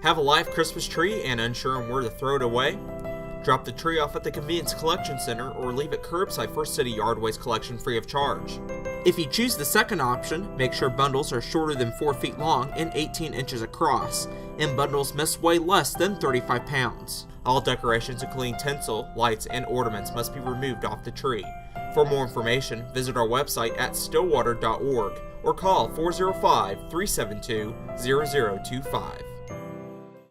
Have a live Christmas tree and unsure on where to throw it away? Drop the tree off at the Convenience Collection Center or leave it curbside for City Yard Waste collection free of charge. If you choose the second option, make sure bundles are shorter than 4 feet long and 18 inches across, and bundles must weigh less than 35 pounds. All decorations including tinsel, lights, and ornaments must be removed off the tree. For more information, visit our website at stillwater.org or call 405-372-0025.